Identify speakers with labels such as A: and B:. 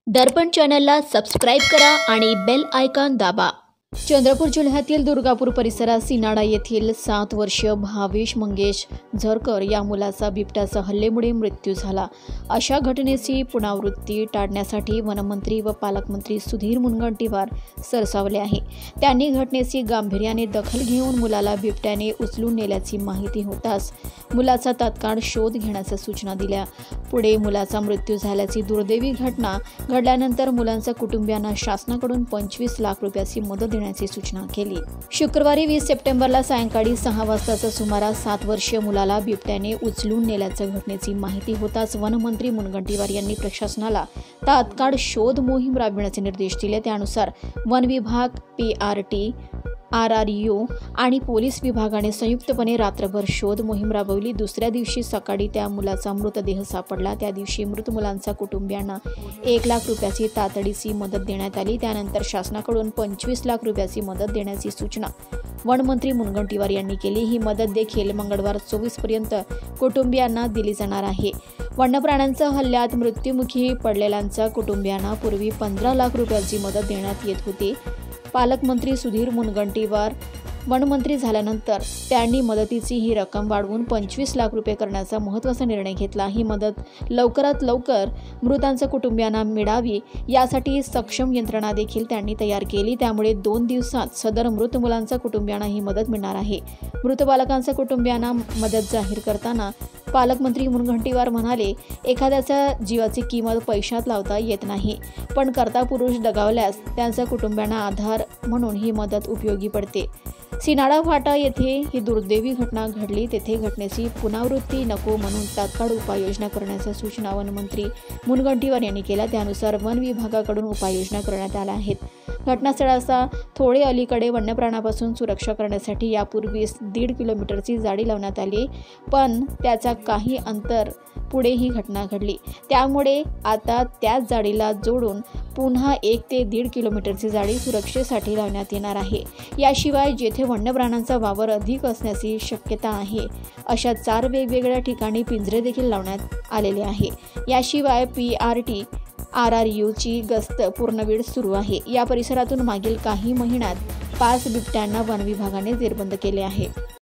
A: दर्पण चॅनलला सबस्क्राईब करा आणि बेल आयकॉन दाबा। चंद्रपूर जिल्ह्यातील दुर्गापूर परिसरात सिनाडा येथील 7 वर्षीय भावेश मंगेश झरकर या मुलाचा बिबट्याच्या हल्ल्यामुळे मृत्यू झाला। अशा घटनेची पुनरावृत्ती टाळण्यासाठी वनमंत्री व पालकमंत्री सुधीर मुनगंटीवार सरसावले आहे। त्यांनी घटनेची गांभीर्याने दखल घेऊन मुलाला बिबट्याने उचलून नेल्याची माहिती होताच मुलाचा तात्काळ शोध घेण्याच्या सूचना दिल्या। पुढे मुलाचा मृत्यू झाल्याची दुर्दैवी घटना घडल्यानंतर मुलांच्या कुटुंबियांना शासनाकडून 25 लाख रुपयाची मदत देण्याची सूचना केली। शुक्रवारी 20 सप्टेंबरला सायंकाळी 6 वाजताच्या सुमारास 7 वर्षीय मुलाला बिबट्याने उचलून नेल्याच्या घटनेची माहिती होताच वनमंत्री मुनगंटीवार यांनी प्रशासनाला तात्काळ शोध मोहीम राबविण्याचे निर्देश दिले। त्यानुसार वन विभाग, PRT, RRU आणि पोलीस विभागाने संयुक्तपणे रात्रभर शोध मोहीम राबवली। दुसऱ्या दिवशी सकाळी त्या मुलाचा मृतदेह सापडला। त्या दिवशी मृत मुलांच्या कुटुंबियांना 1 लाख रुपयाची तातडीची मदत देण्यात आली। त्यानंतर शासनाकडून 25 लाख रुपयाची मदत देण्याची सूचना वनमंत्री मुनगंटीवार यांनी केली। ही मदत देखील मंगळवार 24 पर्यंत कुटुंबियांना दिली जाणार आहे। वन्यप्राण्यांच्या हल्ल्यात मृत्युमुखी पडलेल्यांच्या कुटुंबियांना पूर्वी 15 लाख रुपयाची मदत देण्यात येत होती। पालकमंत्री सुधीर मुनगंटीवार वनमंत्री झाल्यानंतर त्यांनी मदतीची ही रक्कम वाढवून 25 लाख रुपये करण्याचा महत्त्वाचा निर्णय घेतला। ही मदत लवकरात लवकर मृतांच्या कुटुंबियांना मिळावी यासाठी सक्षम यंत्रणा देखील त्यांनी तयार केली। त्यामुळे 2 दिवसात सदर मृत मुलांच्या कुटुंबियांना ही मदत मिळणार आहे। मृत बालकांच्या कुटुंबियांना मदत जाहीर करताना पालकमंत्री मुनगंटीवार म्हणाले, एखाद्याच्या जीवाची किंमत पैशात लावता येत नाही, पण कर्ता पुरुष दगावल्यास त्यांच्या कुटुंबियांना आधार म्हणून ही मदत उपयोगी पडते। सिनाडा फाटा येथे ही दुर्दैवी घटना घडली, तेथे घटनेची पुनरावृत्ती नको म्हणून तात्काळ उपाययोजना करण्याच्या सूचना वनमंत्री मुनगंटीवार यांनी केल्या। त्यानुसार वन विभागाकडून उपाययोजना करण्यात आल्या आहेत। घटनास्थळाचा थोडे अलीकडे वन्यप्राण्यापासून सुरक्षा करण्यासाठी यापूर्वीच 1.5 किलोमीटरची जाळी लावण्यात आली, पण त्याच्या काही अंतर पुढे ही घटना घडली। त्यामुळे आता त्याच जाळीला जोडून पुन्हा 1 ते 1.5 किलोमीटरची जाळी सुरक्षेसाठी लावण्यात येणार आहे। याशिवाय जेथे वन्यप्राण्यांचा वावर अधिक असण्याची शक्यता आहे अशा 4 वेगवेगळ्या ठिकाणी पिंजरे देखील लावण्यात आलेले आहे। याशिवाय PRT, RRU ची गस्त पूर्णवेळ सुरू आहे। या परिसरातून मागील काही महिन्यात 5 बिबट्यांना वन विभागाने जेरबंद केले आहे।